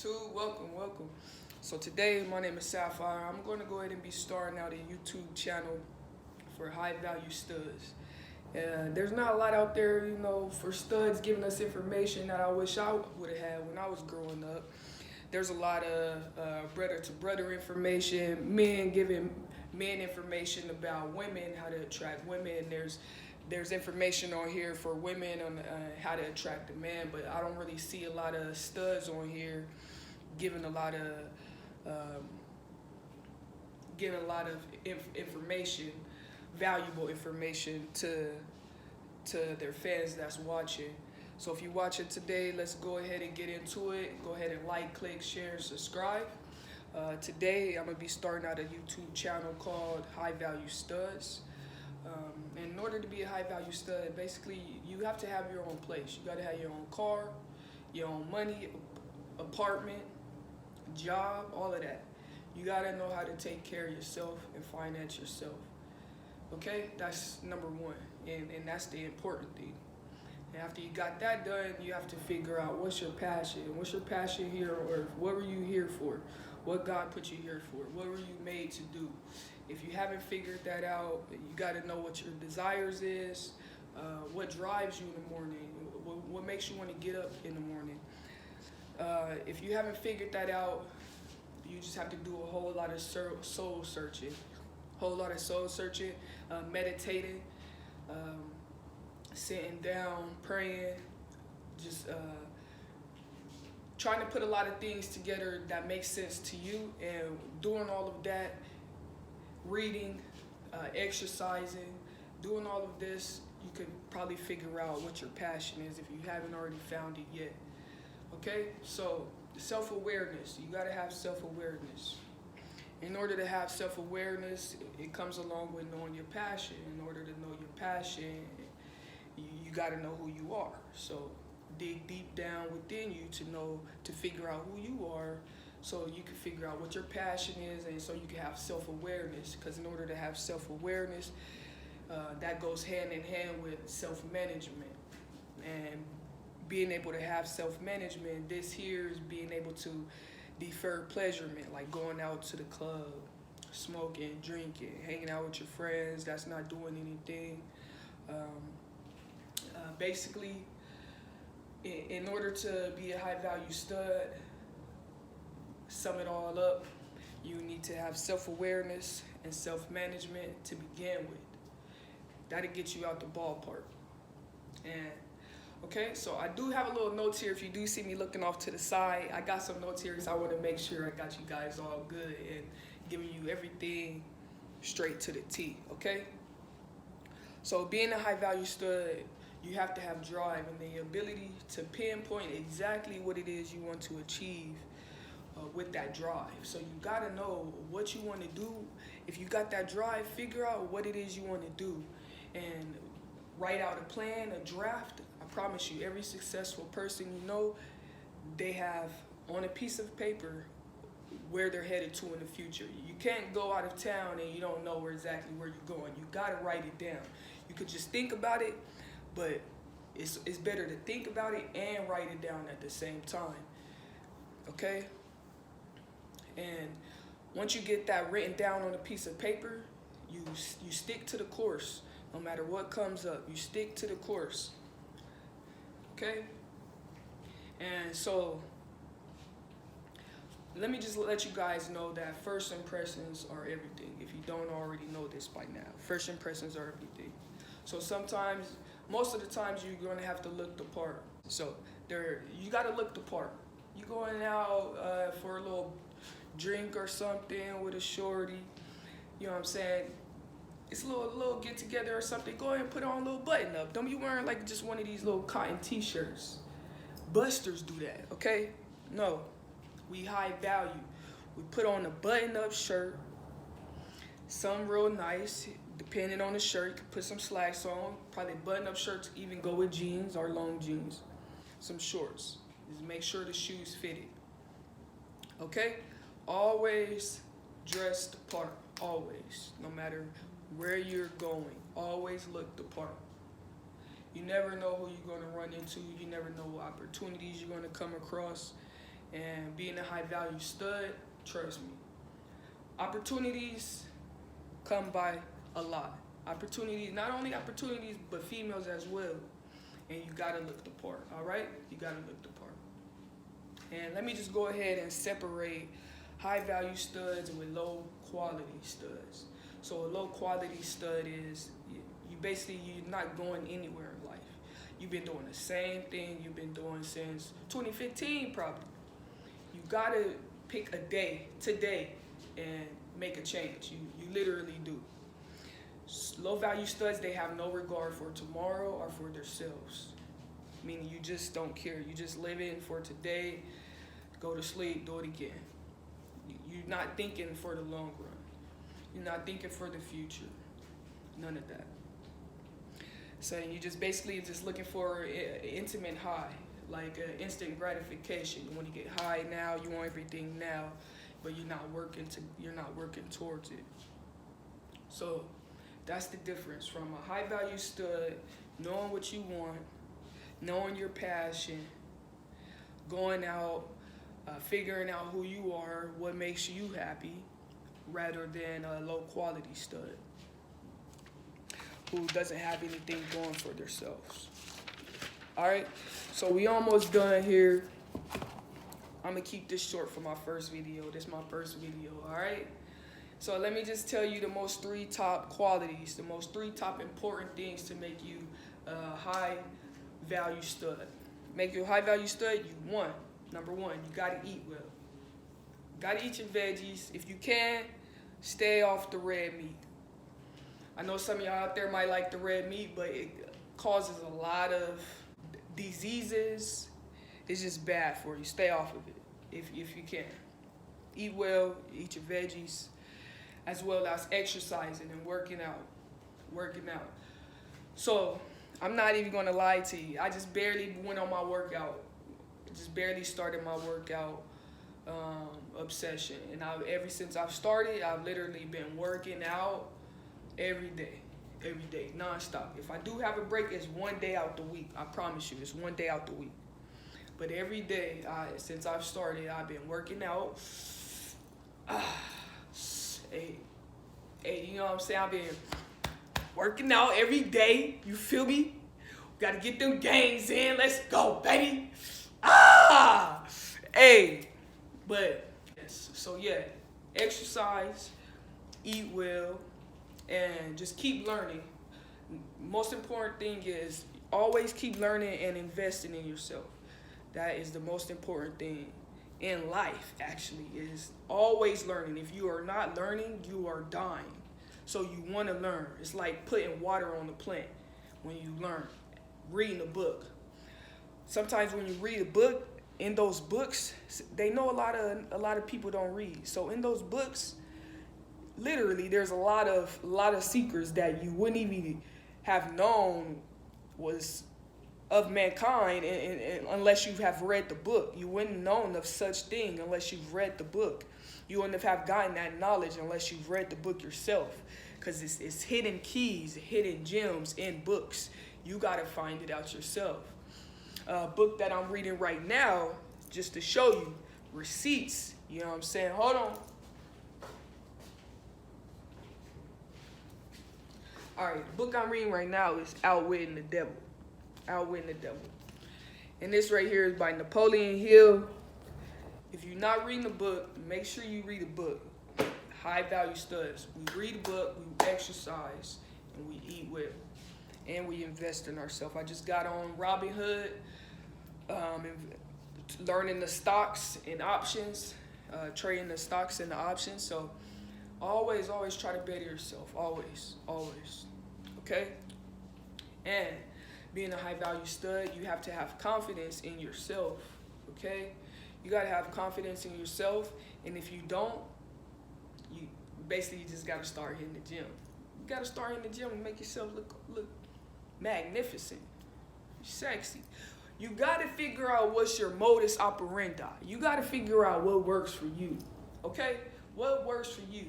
YouTube. Welcome. So today, my name is Sapphire. I'm going to go ahead and be starting out a YouTube channel for high value studs. There's not a lot out there, for studs giving us information that I wish I would have had when I was growing up. There's a lot of brother to brother information, men giving men information about women, how to attract women. There's information on here for women on how to attract a man, but I don't really see a lot of studs on here giving a lot of information, valuable information to their fans that's watching. So if you're watching today, let's go ahead and get into it. Go ahead and like, click, share, and subscribe. Today I'm gonna be starting out a YouTube channel called High Value Studs. And in order to be a high value stud, basically you have to have your own place. You gotta have your own car, your own money, apartment, job, all of that. You gotta know how to take care of yourself and finance yourself. Okay, that's number one, and that's the important thing. And after you got that done, you have to figure out what's your passion. What's your passion here on earth? What were you here for? What God put you here for? What were you made to do? If you haven't figured that out, you got to know what your desires is, what drives you in the morning, what makes you want to get up in the morning. If you haven't figured that out, you just have to do a whole lot of soul searching, meditating, sitting down, praying, just trying to put a lot of things together that make sense to you, and doing all of that, reading, exercising, doing all of this, you could probably figure out what your passion is if you haven't already found it yet. Okay, so self-awareness, you got to have self-awareness. In order to have self-awareness, it comes along with knowing your passion. In order to know your passion, you got to know who you are. So dig deep down within you to figure out who you are, so you can figure out what your passion is, and so you can have self-awareness. Because in order to have self-awareness, that goes hand in hand with self-management. And being able to have self-management, this here is being able to defer pleasurement, like going out to the club, smoking, drinking, hanging out with your friends that's not doing anything. Basically, in order to be a high-value stud, sum it all up, you need to have self-awareness and self-management to begin with. That'll get you out the ballpark. And okay, so I do have a little notes here. If you do see me looking off to the side, I got some notes here because I want to make sure I got you guys all good and giving you everything straight to the T, okay? So being a high-value stud, you have to have drive and the ability to pinpoint exactly what it is you want to achieve with that drive. So you gotta know what you want to do. If you got that drive, figure out what it is you want to do and write out a plan, a draft. I promise you, every successful person they have on a piece of paper where they're headed to in the future. You can't go out of town and you don't know exactly where you're going. You gotta write it down. You could just think about it, but it's better to think about it and write it down at the same time. Okay? And once you get that written down on a piece of paper, you stick to the course. No matter what comes up, you stick to the course. Okay? And so let me just let you guys know that first impressions are everything. If you don't already know this by now, first impressions are everything. So sometimes, most of the times, you're going to have to look the part. So you got to look the part. You going out for a little drink or something with a shorty, you know what I'm saying? It's a little get together or something. Go ahead and put on a little button up. Don't be wearing like just one of these little cotton t-shirts. Busters do that, okay? No, we high value. We put on a button up shirt, something real nice. Depending on the shirt, you can put some slacks on. Probably button up shirts even go with jeans or long jeans. Some shorts. Just make sure the shoes fit it. Okay? Always dress the part. Always. No matter where you're going. Always look the part. You never know who you're going to run into. You never know what opportunities you're going to come across. And being a high value stud, trust me, opportunities come by a lot. Opportunities, not only opportunities, but females as well. And you gotta look the part, all right? You gotta look the part. And let me just go ahead and separate high value studs with low quality studs. So a low quality stud is, you're not going anywhere in life. You've been doing the same thing you've been doing since 2015 probably. You gotta pick a day today and make a change. You literally do. Low value studs, they have no regard for tomorrow or for themselves. Meaning you just don't care. You just live in for today, go to sleep, do it again. You're not thinking for the long run. You're not thinking for the future. None of that. So you just basically just looking for an intimate high, like instant gratification. You want to get high now, you want everything now, but you're not working towards it. So that's the difference from a high value stud, knowing what you want, knowing your passion, going out, figuring out who you are, what makes you happy, rather than a low quality stud who doesn't have anything going for themselves. All right, so we almost done here. I'm gonna keep this short for my first video. This is my first video, all right? So let me just tell you the most three top qualities, the most three top important things to make you a high value stud. Make you a high value stud, number one, you gotta eat well. You gotta eat your veggies. If you can, stay off the red meat. I know some of y'all out there might like the red meat, but it causes a lot of diseases. It's just bad for you. Stay off of it if you can. Eat well, eat your veggies, as well as exercising and working out. So I'm not even gonna lie to you. I just barely went on my workout. Just barely started my workout obsession. And ever since I've started, I've literally been working out every day, nonstop. If I do have a break, it's one day out the week. I promise you, it's one day out the week. But every day, since I've started, I've been working out. Hey, you know what I'm saying? I've been working out every day. You feel me? Gotta get them gains in. Let's go, baby. Hey. But, yes. So, yeah. Exercise, eat well, and just keep learning. Most important thing is always keep learning and investing in yourself. That is the most important thing in life, actually, is always learning. If you are not learning, you are dying. So you want to learn. It's like putting water on the plant when you learn. Reading a book. Sometimes when you read a book, in those books, they know a lot of people don't read. So in those books, literally, there's a lot of secrets that you wouldn't even have known was of mankind, and unless you have read the book. You wouldn't known of such thing unless you've read the book. You wouldn't have gotten that knowledge unless you've read the book yourself, because it's hidden keys, hidden gems in books. You got to find it out yourself. A book that I'm reading right now, just to show you, Receipts. You know what I'm saying? Hold on. All right, the book I'm reading right now is Outwitting the Devil. Outwitting the Devil. And this right here is by Napoleon Hill. If you're not reading the book, make sure you read the book. High value studs. We read a book, we exercise, and we eat well. And we invest in ourselves. I just got on Robinhood, learning the stocks and options, trading the stocks and the options. So always try to better yourself. Always. Okay? And being a high value stud, you have to have confidence in yourself. Okay? You got to have confidence in yourself. And if you don't, you just got to start hitting the gym. You got to start in the gym and make yourself look magnificent, sexy. You got to figure out what's your modus operandi. You got to figure out what works for you. Okay? What works for you?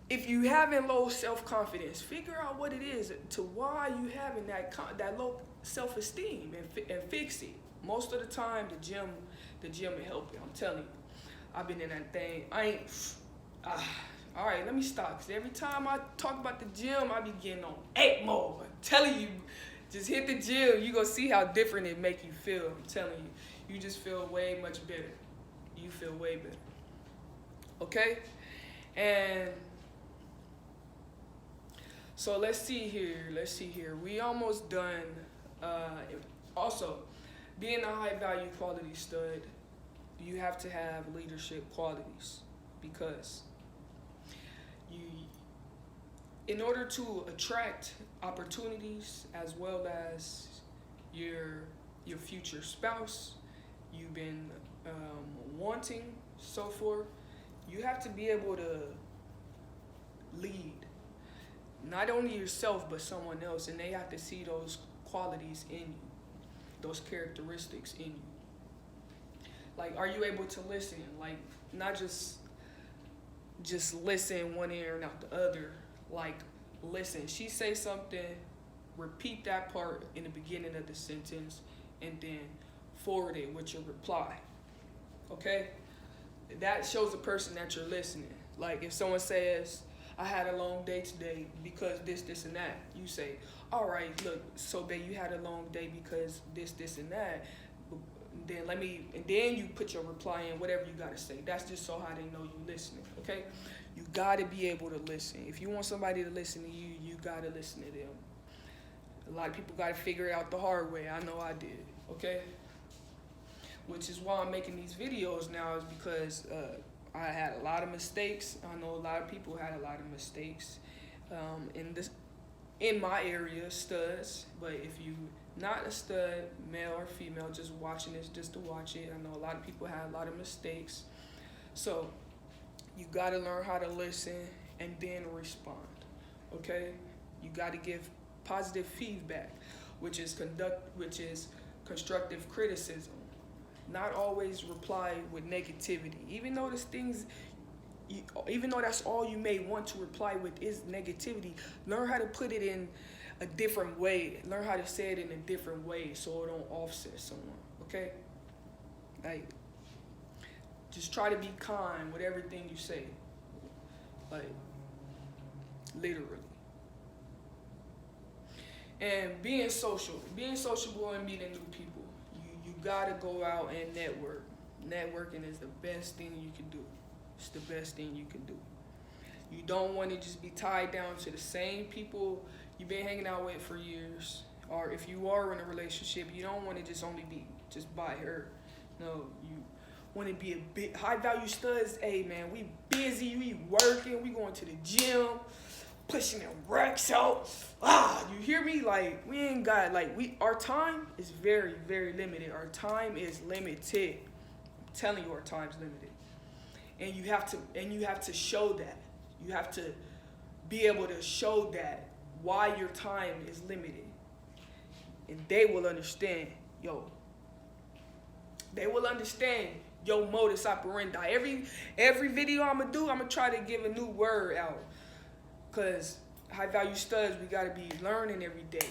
If you having low self-confidence, figure out what it is to why you having that low self-esteem and fix it. Most of the time, the gym will help you. I'm telling you. I've been in that thing. All right, let me stop. Because every time I talk about the gym, I be getting on 8 mode. I'm telling you, just hit the gym. You going to see how different it make you feel. I'm telling you. You just feel way much better. You feel way better. Okay? And so let's see here. We almost done. Also, being a high value quality stud, you have to have leadership qualities, because in order to attract opportunities as well as your future spouse you've been wanting, so forth, you have to be able to lead not only yourself but someone else, and they have to see those qualities in you, those characteristics in you. Like, are you able to listen? Like, not just listen one ear and out the other. Like, listen, she say something, repeat that part in the beginning of the sentence, and then forward it with your reply. Okay? That shows a person that you're listening. Like, if someone says, I had a long day today because this, and that, you say, all right, look, so babe, you had a long day because this, and that. Then you put your reply in, whatever you gotta say. That's just so how they know you listening, okay? You gotta be able to listen. If you want somebody to listen to you, you gotta listen to them. A lot of people gotta figure it out the hard way. I know I did, okay? Which is why I'm making these videos now, is because I had a lot of mistakes. I know a lot of people had a lot of mistakes in my area, studs. But if you not a stud, male or female, just watching this just to watch it, I know a lot of people had a lot of mistakes. So you got to learn how to listen and then respond, okay? You got to give positive feedback, which is constructive criticism. Not always reply with negativity, even though even though that's all you may want to reply with is negativity. Learn how to put it in a different way. Learn how to say it in a different way so it don't offset someone, okay? Like, just try to be kind with everything you say. Like, literally. And being sociable and meeting new people. You gotta go out and network. Networking is the best thing you can do. It's the best thing you can do. You don't want to just be tied down to the same people you've been hanging out with for years. Or if you are in a relationship, you don't want to just only be just by her. No, you want to be a big high value studs. Hey man, we busy, we working, we going to the gym, pushing them racks out. You hear me? Like, we ain't got, like, our time is very, very limited. Our time is limited. I'm telling you, our time's limited. And you have to show that. You have to be able to show that why your time is limited. And they will understand, they will understand your modus operandi. Every video I'm gonna do, I'm gonna try to give a new word out. Cause high value studs, we gotta be learning every day.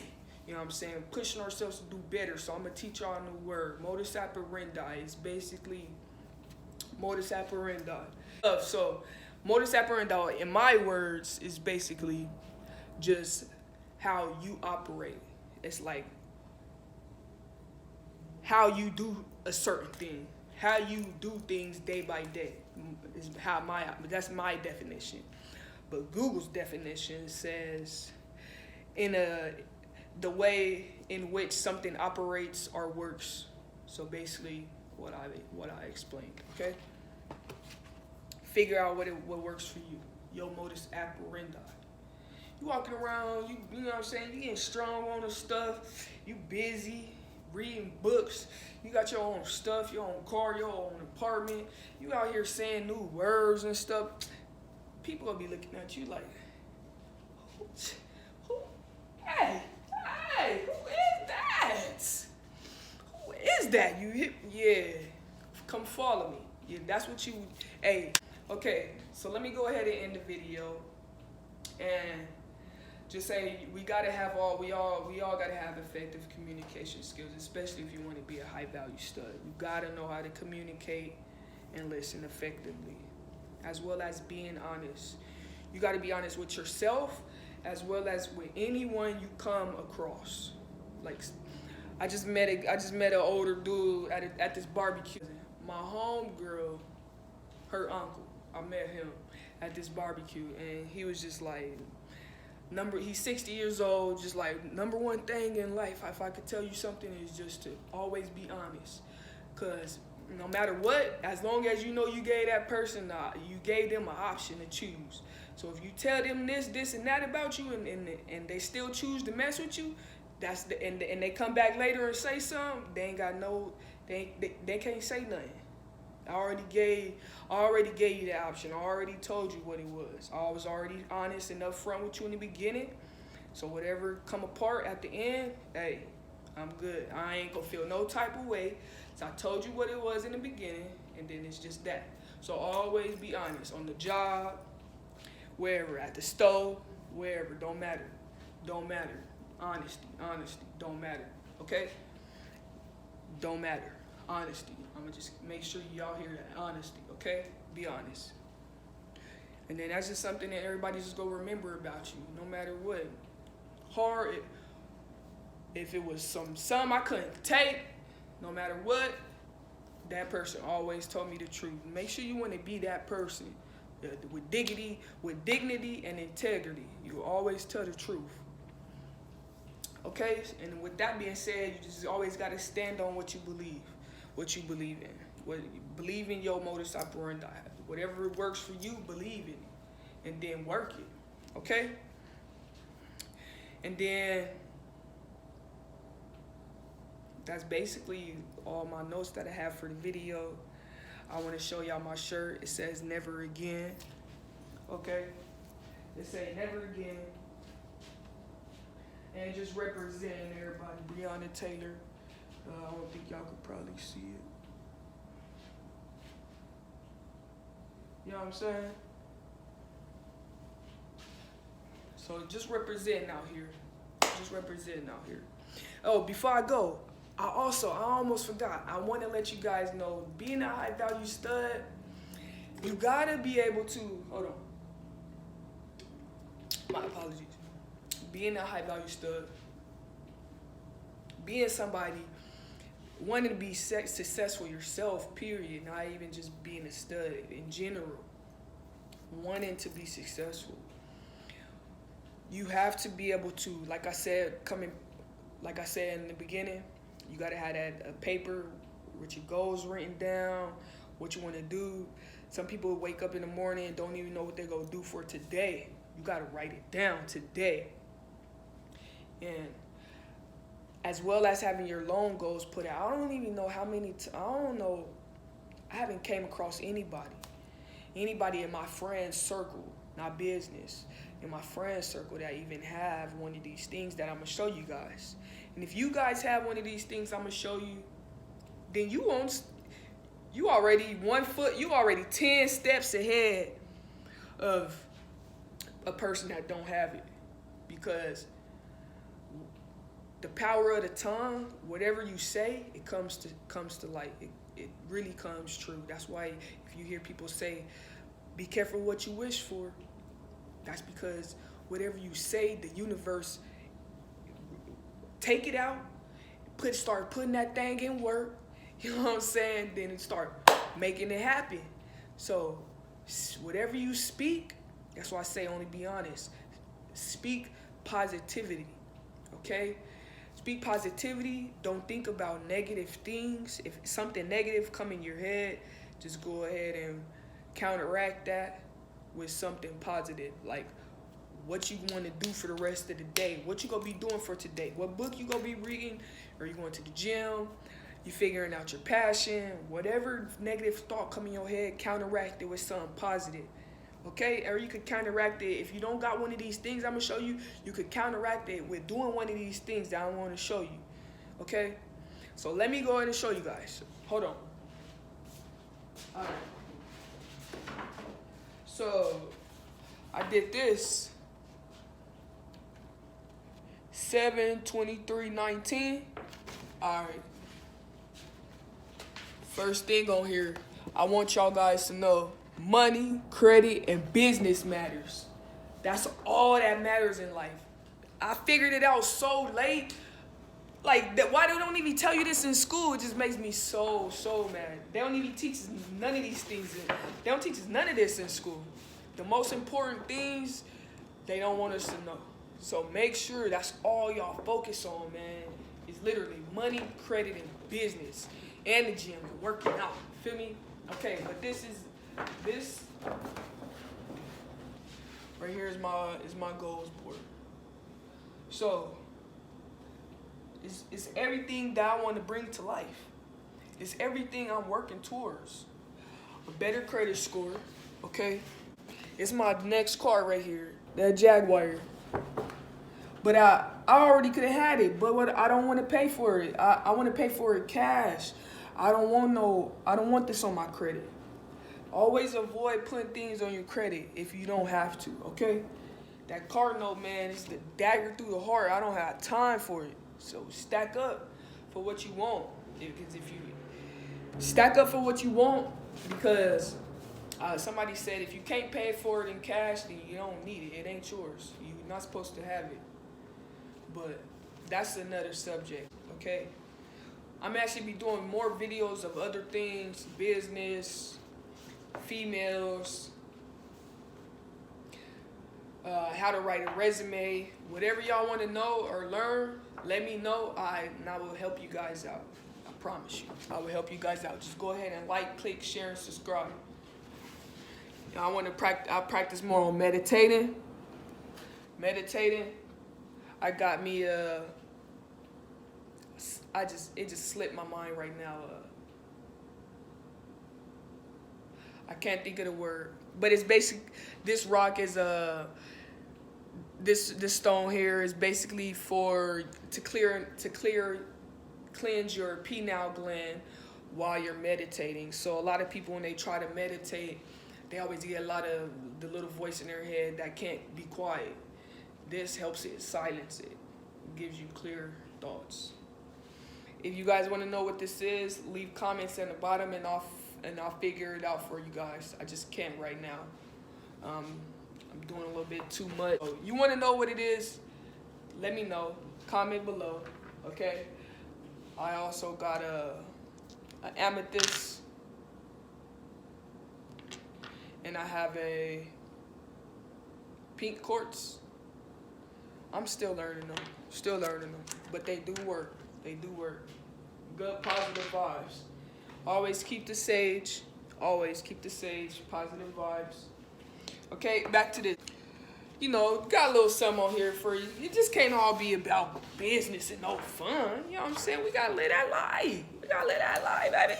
You know what I'm saying? Pushing ourselves to do better. So I'm gonna teach y'all a new word. Modus operandi is basically modus operandi. So modus operandi, in my words, is basically just how you operate. It's like how you do a certain thing, how you do things day by day. Is that's my definition. But Google's definition says the way in which something operates or works. So basically what I explained, okay? Figure out what works for you. Your modus operandi. You walking around, you know what I'm saying? You getting strong on the stuff. You busy reading books. You got your own stuff, your own car, your own apartment. You out here saying new words and stuff. People gonna be looking at you like, hey, who is that? Who is that? Yeah, come follow me. Yeah, that's what you, hey. Okay, so let me go ahead and end the video and just say we all gotta have effective communication skills, especially if you want to be a high value stud. You gotta know how to communicate and listen effectively, as well as being honest. You gotta be honest with yourself as well as with anyone you come across. Like, I just met an older dude at this barbecue. My homegirl, her uncle, I met him at this barbecue, and he was just like, he's 60 years old, just like, number one thing in life, if I could tell you something, is just to always be honest. Because no matter what, as long as you know you gave that person, you gave them an option to choose. So if you tell them this, and that about you, and they still choose to mess with you, and they come back later and say something, they ain't got they can't say nothing. I already gave you that option. I already told you what it was. I was already honest and upfront with you in the beginning. So whatever come apart at the end, hey, I'm good. I ain't gonna feel no type of way. So I told you what it was in the beginning, and then it's just that. So always be honest on the job, wherever, at the stove, wherever, don't matter. Honesty, don't matter, okay? Don't matter, honesty. I'm gonna just make sure y'all hear that, honesty, okay? Be honest. And then that's just something that everybody's just gonna remember about you, no matter what. If it was some I couldn't take, no matter what, that person always told me the truth. Make sure you want to be that person with dignity and integrity. You always tell the truth. Okay? And with that being said, you just always got to stand on what you believe in. Believe in your modus operandi. Whatever works for you, believe in it. And then work it. Okay? And then that's basically all my notes that I have for the video. I want to show y'all my shirt. It says never again. Okay? It says never again. And just representing everybody. Breonna Taylor. I don't think y'all could probably see it. You know what I'm saying? So just representing out here. Oh, before I go, I almost forgot. I want to let you guys know, being a high value stud, you gotta be able to, hold on. My apologies. Being a high value stud, being somebody, wanting to be successful yourself, period, not even just being a stud in general, wanting to be successful. You have to be able to, like I said in the beginning, you gotta have that paper with your goals written down, what you want to do. Some people wake up in the morning and don't even know what they're gonna do for today. You gotta write it down today. And as well as having your loan goals put out. I don't even know how many, I haven't came across anybody in my friend circle, not business, in my friend circle that even have one of these things that I'm gonna show you guys. And if you guys have one of these things I'm gonna show you, then you already 10 steps ahead of a person that don't have it. Because the power of the tongue, whatever you say, it comes to light. It really comes true. That's why if you hear people say, be careful what you wish for, that's because whatever you say, the universe take it out, start putting that thing in work, you know what I'm saying? Then it start making it happen. So whatever you speak, that's why I say only be honest. Speak positivity, okay? Speak positivity. Don't think about negative things. If something negative come in your head, just go ahead and counteract that with something positive. Like what you want to do for the rest of the day. What you going to be doing for today. What book you going to be reading. Are you going to the gym? You figuring out your passion. Whatever negative thought come in your head, counteract it with something positive. Okay, or you could counteract it. If you don't got one of these things I'm gonna show you, you could counteract it with doing one of these things that I want to show you. Okay, so let me go ahead and show you guys. Hold on. All right. So I did this. 7/23/19. All right. First thing on here, I want y'all guys to know money, credit, and business matters. That's all that matters in life. I figured it out so late. Like, why they don't even tell you this in school? It just makes me so mad. They don't even teach us none of these things. They don't teach us none of this in school. The most important things, they don't want us to know. So make sure that's all y'all focus on, man. It's literally money, credit, and business. And the gym, and working out. Feel me? Okay, but this right here is my goals board. So it's everything that I want to bring to life. It's everything I'm working towards. A better credit score, okay? It's my next car right here, that Jaguar. But I already could have had it, but I don't want to pay for it. I want to pay for it cash. I don't want this on my credit. Always avoid putting things on your credit if you don't have to, okay? That car note, man, it's the dagger through the heart. I don't have time for it. So stack up for what you want. Because if you stack up for what you want, because somebody said if you can't pay for it in cash, then you don't need it. It ain't yours. You're not supposed to have it. But that's another subject, okay? I'm actually be doing more videos of other things, business, females, how to write a resume, whatever y'all want to know or learn, let me know, and I will help you guys out. I promise you, I will help you guys out. Just go ahead and like, click, share, and subscribe. I want to practice more on meditating. I got me it just slipped my mind right now. I can't think of the word, but it's basic. This rock is this stone here is basically to cleanse your pineal gland while you're meditating. So a lot of people, when they try to meditate, they always get a lot of the little voice in their head that can't be quiet. This helps it silence it, gives you clear thoughts. If you guys want to know what this is, leave comments in the bottom and I'll figure it out for you guys. I just can't right now. I'm doing a little bit too much. You want to know what it is? Let me know. Comment below. Okay. I also got an amethyst, and I have a pink quartz. I'm still learning them. But they do work. Good positive vibes. Always keep the sage. Positive vibes. Okay, back to this. You know, got a little something on here for you. It just can't all be about business and no fun. You know what I'm saying? We gotta live that life. Baby.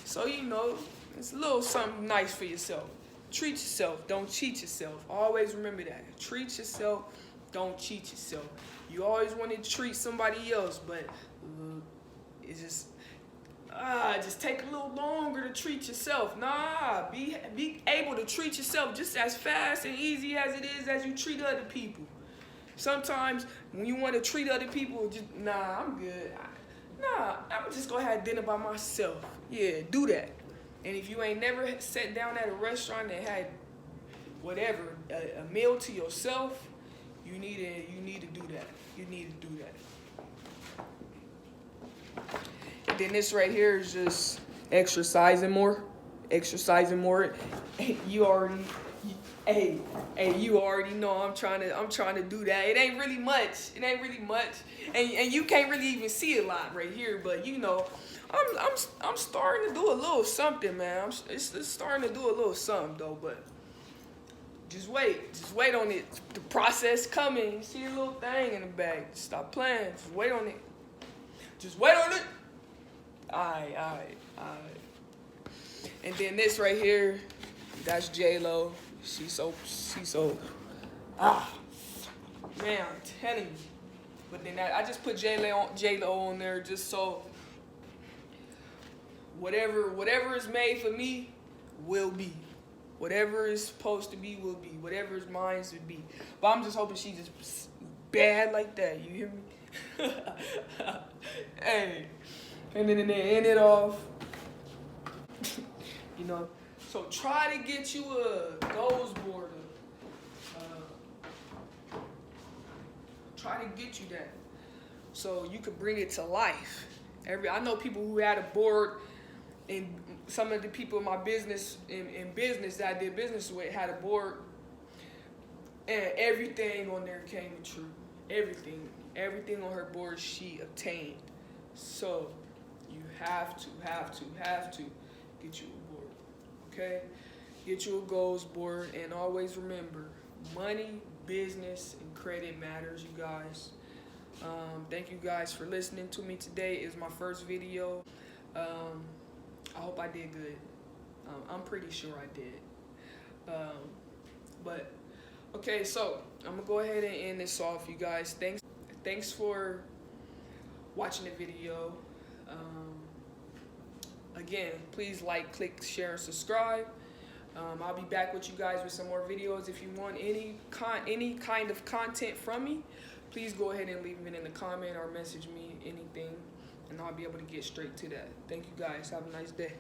So, you know, it's a little something nice for yourself. Treat yourself. Don't cheat yourself. Always remember that. Treat yourself. Don't cheat yourself. You always want to treat somebody else, but it's just take a little longer to treat yourself. Nah, be able to treat yourself just as fast and easy as it is as you treat other people. Sometimes when you want to treat other people, I'm good. I'm just gonna have dinner by myself. Yeah, do that. And if you ain't never sat down at a restaurant and had whatever a meal to yourself, you need to do that. And then this right here is just exercising more. You already know I'm trying to do that. It ain't really much. And you can't really even see a lot right here, but you know, I'm starting to do a little something, man. It's starting to do a little something though, but just wait on it. The process coming. You see a little thing in the bag. Stop playing. Just wait on it. Alright. And then this right here, that's J-Lo. She's so man, I'm telling you. But then I just put J-Lo on there just so whatever is made for me will be. Whatever is supposed to be will be. Whatever is mine will be. But I'm just hoping she just bad like that. You hear me? Hey, and then they end it off. You know, so try to get you a goals board. Try to get you that, so you could bring it to life. I know people who had a board, and some of the people in my business, in business that I did business with, had a board, and everything on there came true. Everything on her board she obtained. So you have to get you a board, okay? Get you a goals board, and always remember, money, business, and credit matters, you guys. Thank you guys for listening to me today. It's my first video. I hope I did good. I'm pretty sure I did. But okay, so I'm gonna go ahead and end this off, you guys. Thanks for watching the video. Again, please like, click, share, and subscribe. I'll be back with you guys with some more videos. If you want any kind of content from me, please go ahead and leave it in the comment or message me anything, and I'll be able to get straight to that. Thank you guys. Have a nice day.